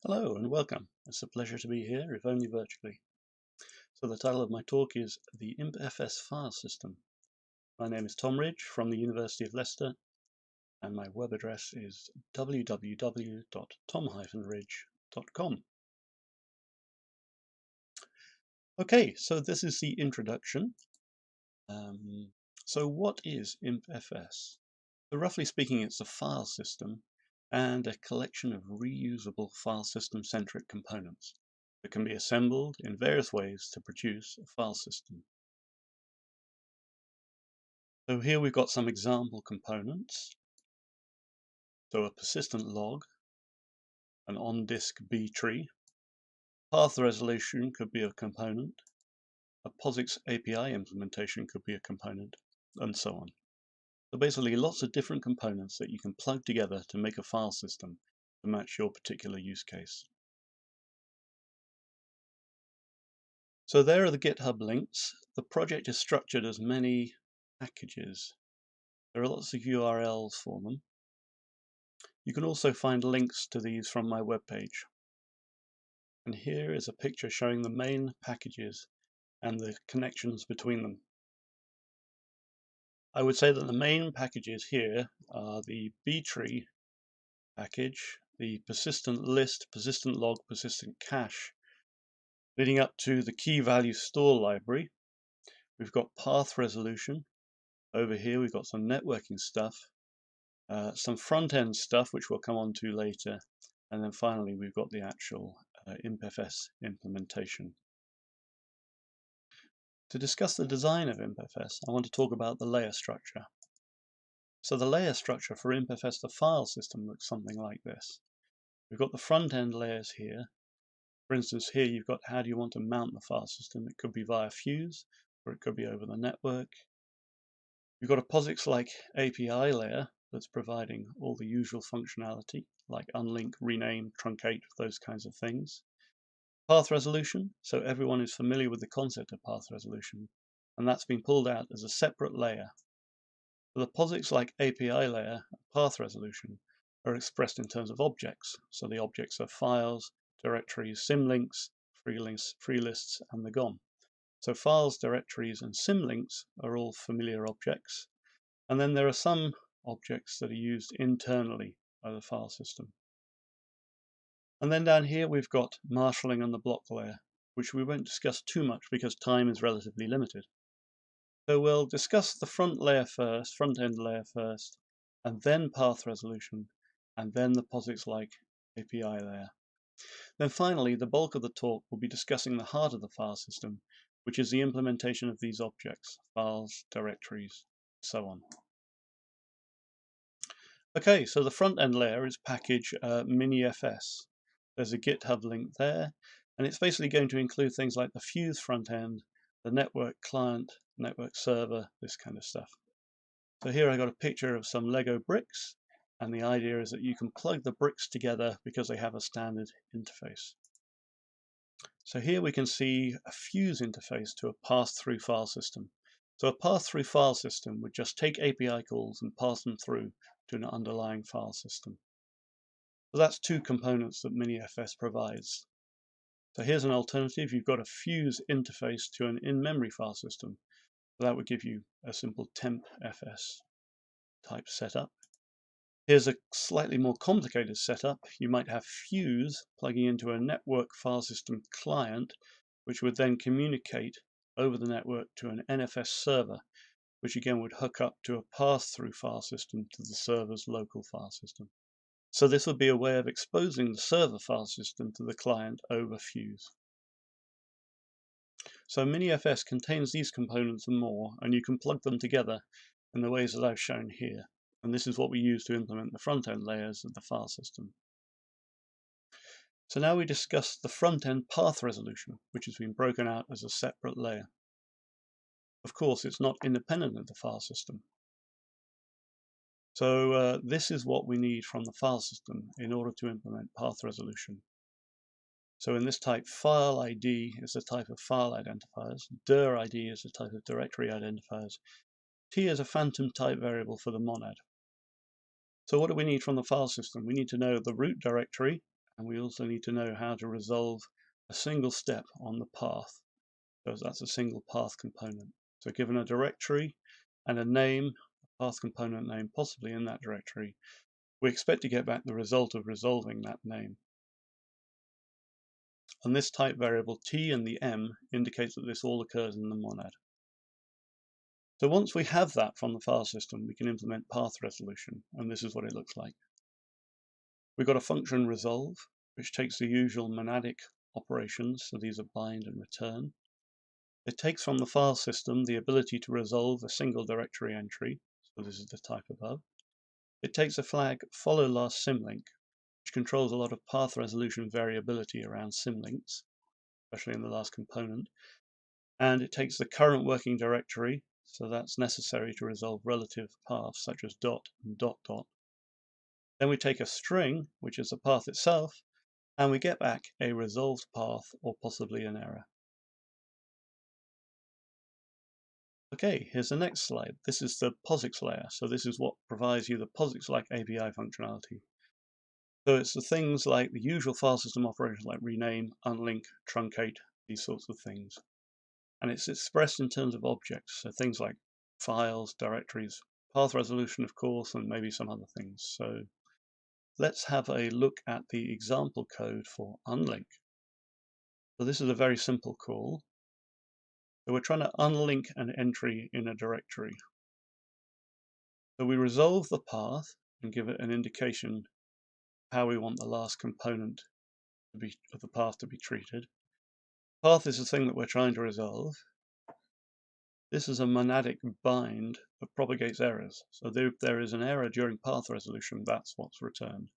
Hello and welcome. It's a pleasure to be here, if only virtually. So the title of my talk is The ImpFS File System. My name is Tom Ridge from the University of Leicester, and my web address is www.tom-ridge.com. Okay, so this is the introduction. So what is ImpFS? So roughly speaking, it's a file system and a collection of reusable file system-centric components that can be assembled in various ways to produce a file system. So here we've got some example components. So a persistent log, an on-disk B tree, path resolution could be a component, a POSIX API implementation could be a component, and so on. So basically lots of different components that you can plug together to make a file system to match your particular use case. So there are the GitHub links. The project is structured as many packages. There are lots of URLs for them. You can also find links to these from my webpage. And here is a picture showing the main packages and the connections between them. I would say that the main packages here are the B-tree package, the persistent list, persistent log, persistent cache, leading up to the key value store library. We've got path resolution. Over here we've got some networking stuff, some front-end stuff which we'll come on to later, and then finally we've got the actual ImpFS implementation. To discuss the design of ImpFS, I want to talk about the layer structure. So the layer structure for ImpFS, the file system, looks something like this. We've got the front-end layers here. For instance, here you've got how do you want to mount the file system. It could be via Fuse, or it could be over the network. You've got a POSIX-like API layer that's providing all the usual functionality, like unlink, rename, truncate, those kinds of things. Path resolution, so everyone is familiar with the concept of path resolution, and that's been pulled out as a separate layer. So the POSIX-like API layer and path resolution are expressed in terms of objects. So the objects are files, directories, symlinks, free lists, and the GOM. So files, directories, and symlinks are all familiar objects. And then there are some objects that are used internally by the file system. And then down here we've got marshalling on the block layer, which we won't discuss too much because time is relatively limited. So we'll discuss the front-end layer first, and then path resolution, and then the POSIX-like API layer. Then finally, the bulk of the talk will be discussing the heart of the file system, which is the implementation of these objects, files, directories, so on. Okay, so the front-end layer is package minifs. There's a GitHub link there, and it's basically going to include things like the Fuse front-end, the network client, network server, this kind of stuff. So here I got a picture of some Lego bricks, and the idea is that you can plug the bricks together because they have a standard interface. So here we can see a Fuse interface to a pass-through file system. So a pass-through file system would just take API calls and pass them through to an underlying file system. So that's two components that minifs provides. So here's an alternative. You've got a Fuse interface to an in-memory file system. So that would give you a simple tempfs type setup. Here's a slightly more complicated setup. You might have Fuse plugging into a network file system client, which would then communicate over the network to an NFS server, which again would hook up to a pass-through file system to the server's local file system. So this would be a way of exposing the server file system to the client over Fuse. So minifs contains these components and more, and you can plug them together in the ways that I've shown here. And this is what we use to implement the front-end layers of the file system. So now we discuss the front-end path resolution, which has been broken out as a separate layer. Of course, it's not independent of the file system. So this is what we need from the file system in order to implement path resolution. So in this type, file ID is a type of file identifiers, dir ID is a type of directory identifiers, t is a phantom type variable for the monad. So what do we need from the file system? We need to know the root directory and we also need to know how to resolve a single step on the path. So that's a single path component. So given a directory and a name, a path component name possibly in that directory, we expect to get back the result of resolving that name. And this type variable t and the m indicates that this all occurs in the monad. So once we have that from the file system, we can implement path resolution, and this is what it looks like. We've got a function resolve, which takes the usual monadic operations, so these are bind and return. It takes from the file system the ability to resolve a single directory entry, so this is the type above. It takes a flag follow last symlink, which controls a lot of path resolution variability around symlinks, especially in the last component. And it takes the current working directory, so that's necessary to resolve relative paths such as dot and dot dot. Then we take a string, which is the path itself, and we get back a resolved path or possibly an error. Okay, here's the next slide. This is the POSIX layer, so this is what provides you the POSIX-like API functionality. So it's the things like the usual file system operations like rename, unlink, truncate, these sorts of things. And it's expressed in terms of objects, so things like files, directories, path resolution, of course, and maybe some other things. So let's have a look at the example code for unlink. So this is a very simple call. So we're trying to unlink an entry in a directory. So we resolve the path and give it an indication how we want the last component of the path to be treated. Path is the thing that we're trying to resolve. This is a monadic bind that propagates errors. So if there is an error during path resolution, that's what's returned.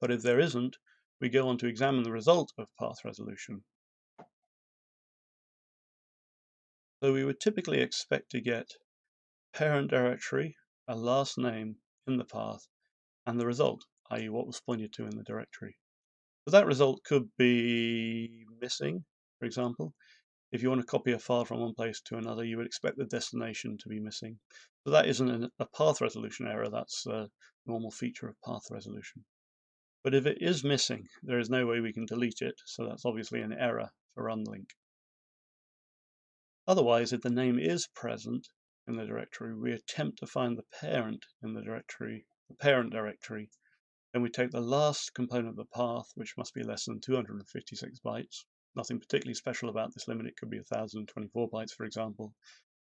But if there isn't, we go on to examine the result of path resolution. So we would typically expect to get parent directory, a last name in the path, and the result, i.e. what was pointed to in the directory. So that result could be missing, for example. If you want to copy a file from one place to another, you would expect the destination to be missing. So that isn't a path resolution error, that's a normal feature of path resolution. But if it is missing, there is no way we can delete it, so that's obviously an error for unlink. Otherwise, if the name is present in the directory, we attempt to find the parent in the directory, the parent directory. Then we take the last component of the path, which must be less than 256 bytes. Nothing particularly special about this limit. It could be 1024 bytes, for example.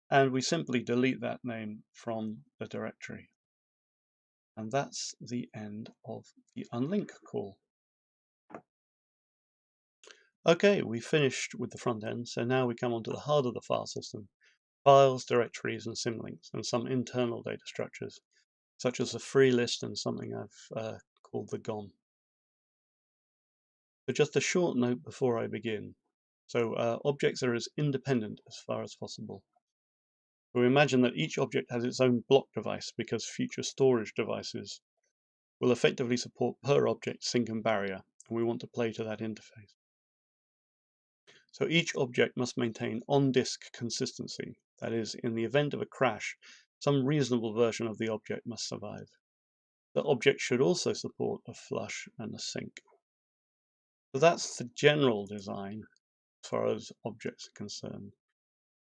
And we simply delete that name from the directory. And that's the end of the unlink call. Okay, we finished with the front end, so now we come on to the heart of the file system. Files, directories, and symlinks, and some internal data structures, such as the free list and something I've called the GOM. But just a short note before I begin. So objects are as independent as far as possible. We imagine that each object has its own block device because future storage devices will effectively support per object sync and barrier, and we want to play to that interface. So each object must maintain on-disk consistency. That is, in the event of a crash, some reasonable version of the object must survive. The object should also support a flush and a sync. So that's the general design as far as objects are concerned.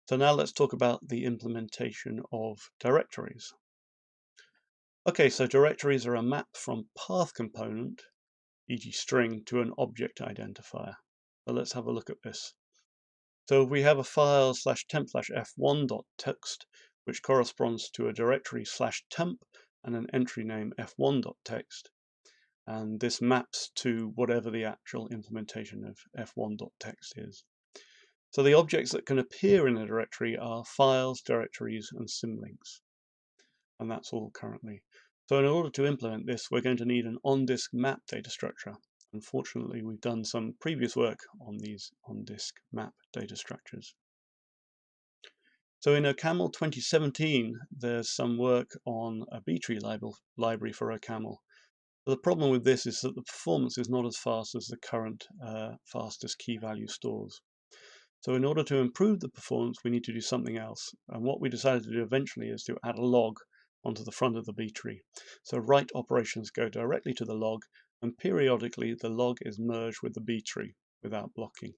So now let's talk about the implementation of directories. Okay, so directories are a map from path component, e.g. string, to an object identifier. So let's have a look at this. So we have a file /temp/f1.txt, which corresponds to a directory /temp and an entry name f1.txt. And this maps to whatever the actual implementation of f1.txt is. So the objects that can appear in a directory are files, directories, and symlinks. And that's all currently. So in order to implement this, we're going to need an on-disk map data structure. Unfortunately, we've done some previous work on these on-disk map data structures. So in OCaml 2017, there's some work on a B-tree library for OCaml. But the problem with this is that the performance is not as fast as the current fastest key value stores. So in order to improve the performance, we need to do something else. And what we decided to do eventually is to add a log onto the front of the B tree. So write operations go directly to the log, and periodically the log is merged with the B tree without blocking.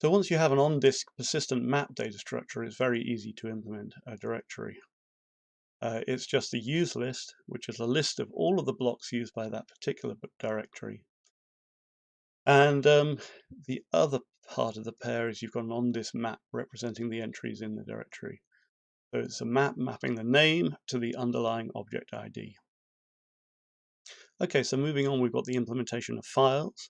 So once you have an on-disk persistent map data structure, it's very easy to implement a directory. It's just the use list, which is a list of all of the blocks used by that particular directory. And the other part of the pair is you've got an on-disk map representing the entries in the directory. So it's a map mapping the name to the underlying object ID. Okay, so moving on, we've got the implementation of files.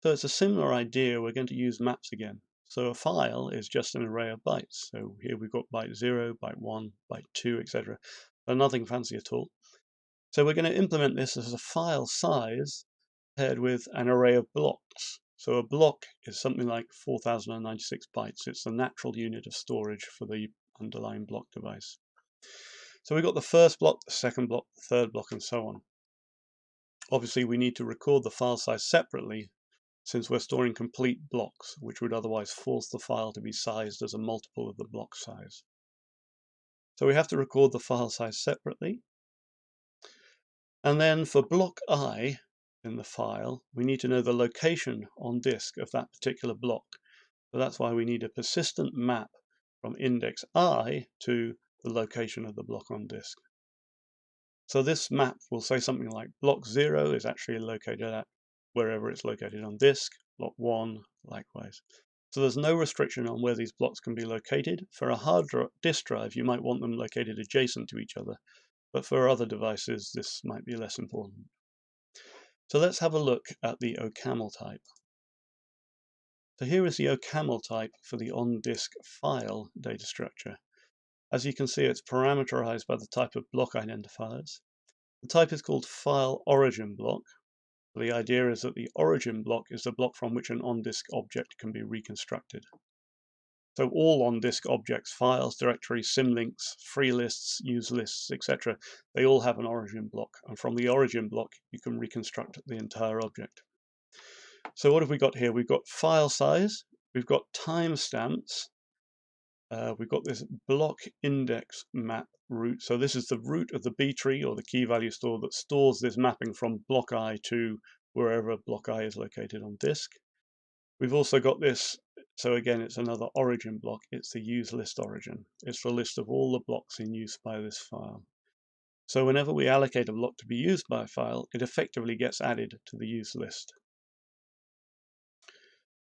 So it's a similar idea. We're going to use maps again. So a file is just an array of bytes. So here we've got byte 0, byte 1, byte 2, etc. So nothing fancy at all. So we're going to implement this as a file size paired with an array of blocks. So a block is something like 4096 bytes. It's the natural unit of storage for the underlying block device. So we've got the first block, the second block, the third block, and so on. Obviously, we need to record the file size separately since we're storing complete blocks, which would otherwise force the file to be sized as a multiple of the block size. So we have to record the file size separately. And then for block I in the file, we need to know the location on disk of that particular block. So that's why we need a persistent map from index I to the location of the block on disk. So this map will say something like block 0 is actually located at wherever it's located on disk, block 1 likewise. So there's no restriction on where these blocks can be located. For a hard disk drive, you might want them located adjacent to each other, but for other devices, this might be less important. So let's have a look at the OCaml type. So here is the OCaml type for the on-disk file data structure. As you can see, it's parameterized by the type of block identifiers. The type is called file origin block. The idea is that the origin block is the block from which an on-disk object can be reconstructed. So all on-disk objects, files, directories, symlinks, free lists, use lists, etc., they all have an origin block. And from the origin block, you can reconstruct the entire object. So what have we got here? We've got file size, we've got timestamps, we've got this block index map root. So this is the root of the B tree or the key value store that stores this mapping from block I to wherever block I is located on disk. We've also got this, so again, it's another origin block. It's the use list origin. It's the list of all the blocks in use by this file. So whenever we allocate a block to be used by a file, it effectively gets added to the use list.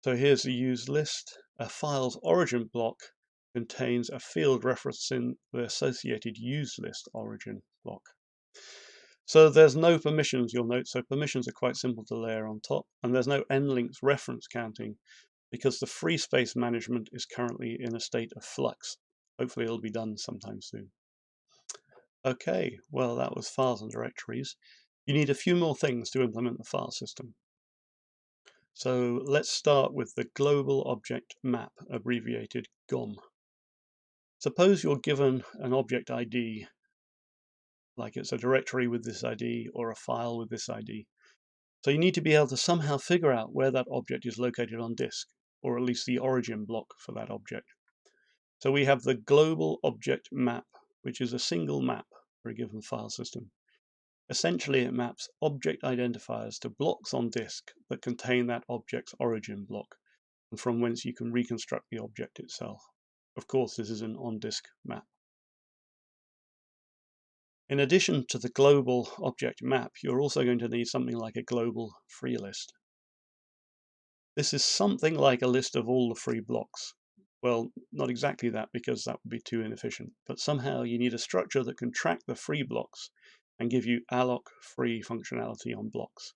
So here's the use list. A file's origin block contains a field referencing the associated use list origin block. So there's no permissions, you'll note. So permissions are quite simple to layer on top, and there's no nlinks reference counting because the free space management is currently in a state of flux. Hopefully it'll be done sometime soon. Okay, well, that was files and directories. You need a few more things to implement the file system. So let's start with the Global Object Map, abbreviated GOM. Suppose you're given an object ID, like it's a directory with this ID or a file with this ID. So you need to be able to somehow figure out where that object is located on disk, or at least the origin block for that object. So we have the Global Object Map, which is a single map for a given file system. Essentially, it maps object identifiers to blocks on disk that contain that object's origin block, and from whence you can reconstruct the object itself. Of course, this is an on-disk map. In addition to the global object map, you're also going to need something like a global free list. This is something like a list of all the free blocks. Well, not exactly that, because that would be too inefficient, but somehow you need a structure that can track the free blocks and give you alloc free functionality on blocks.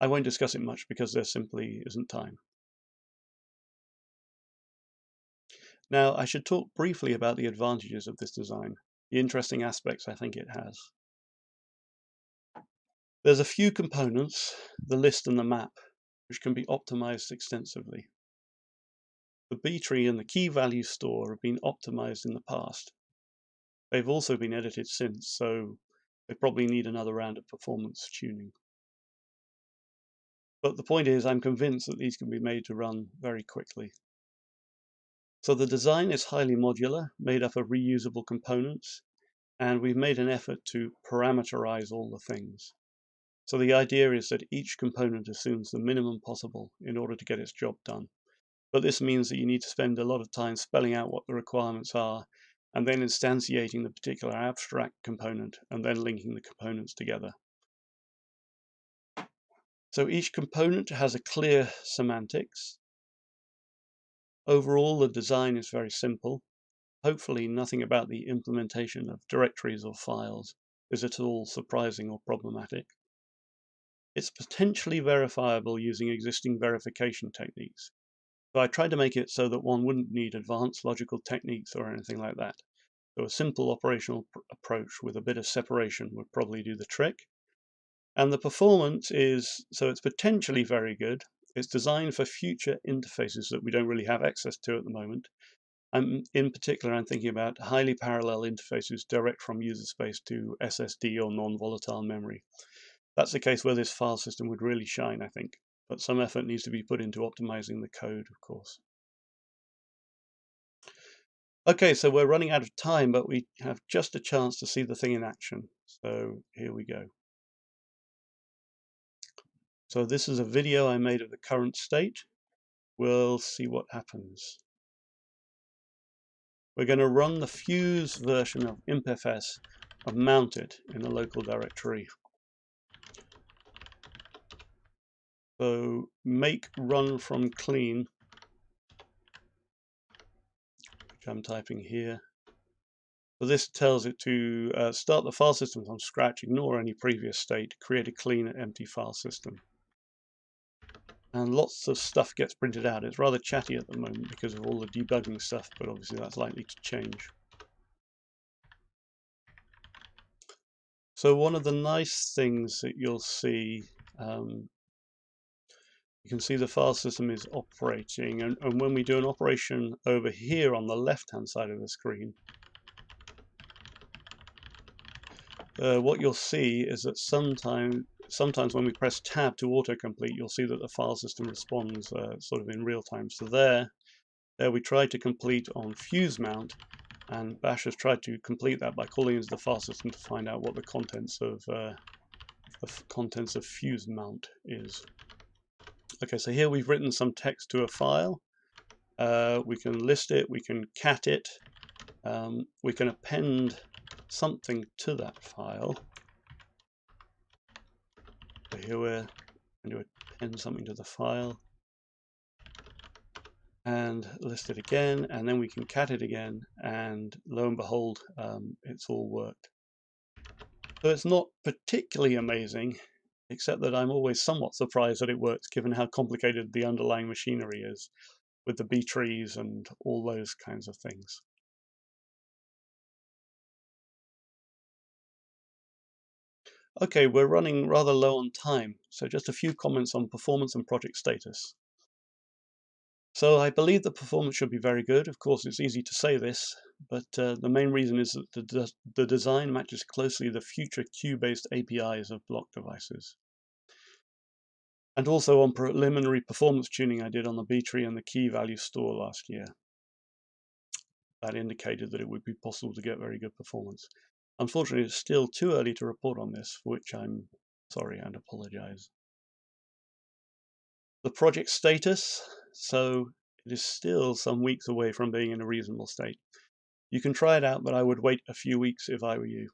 I won't discuss it much because there simply isn't time. Now, I should talk briefly about the advantages of this design, the interesting aspects I think it has. There's a few components, the list and the map, which can be optimized extensively. The B tree and the key value store have been optimized in the past. They've also been edited since, so they probably need another round of performance tuning. But the point is, I'm convinced that these can be made to run very quickly. So the design is highly modular, made up of reusable components, and we've made an effort to parameterize all the things. So the idea is that each component assumes the minimum possible in order to get its job done. But this means that you need to spend a lot of time spelling out what the requirements are, and then instantiating the particular abstract component, and then linking the components together. So each component has a clear semantics. Overall, the design is very simple. Hopefully, nothing about the implementation of directories or files is at all surprising or problematic. It's potentially verifiable using existing verification techniques. So I tried to make it so that one wouldn't need advanced logical techniques or anything like that. So a simple operational approach with a bit of separation would probably do the trick. And the performance is, so it's potentially very good. It's designed for future interfaces that we don't really have access to at the moment. In particular, I'm thinking about highly parallel interfaces direct from user space to SSD or non-volatile memory. That's the case where this file system would really shine, I think. But some effort needs to be put into optimizing the code, of course. Okay, so we're running out of time, but we have just a chance to see the thing in action. So here we go. So this is a video I made of the current state. We'll see what happens. We're going to run the fuse version of ImpFS and mount it in a local directory. So make run from clean, which I'm typing here. So this tells it to start the file system from scratch, ignore any previous state, create a clean and empty file system. And lots of stuff gets printed out. It's rather chatty at the moment because of all the debugging stuff, but obviously that's likely to change. So one of the nice things that you'll see, you can see the file system is operating, and when we do an operation over here on the left-hand side of the screen, what you'll see is that sometimes when we press tab to autocomplete, you'll see that the file system responds sort of in real time. So there we tried to complete on fuse mount, and Bash has tried to complete that by calling into the file system to find out what the contents of fuse mount is. Okay, so here we've written some text to a file. We can list it, we can cat it, we can append something to that file. So here we're going to append something to the file and list it again, and then we can cat it again, and lo and behold, it's all worked. So it's not particularly amazing, except that I'm always somewhat surprised that it works given how complicated the underlying machinery is with the B trees and all those kinds of things. Okay, we're running rather low on time, so just a few comments on performance and project status. So I believe the performance should be very good. Of course, it's easy to say this, but the main reason is that the design matches closely the future queue-based APIs of block devices. And also on preliminary performance tuning I did on the B tree and the key value store last year. That indicated that it would be possible to get very good performance. Unfortunately, it's still too early to report on this, for which I'm sorry and apologize. The project status, so it is still some weeks away from being in a reasonable state. You can try it out, but I would wait a few weeks if I were you.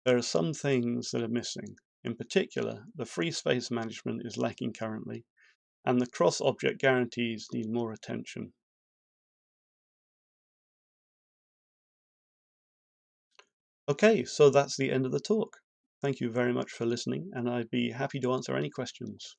There are some things that are missing. In particular, the free space management is lacking currently, and the cross-object guarantees need more attention. Okay, so that's the end of the talk. Thank you very much for listening, and I'd be happy to answer any questions.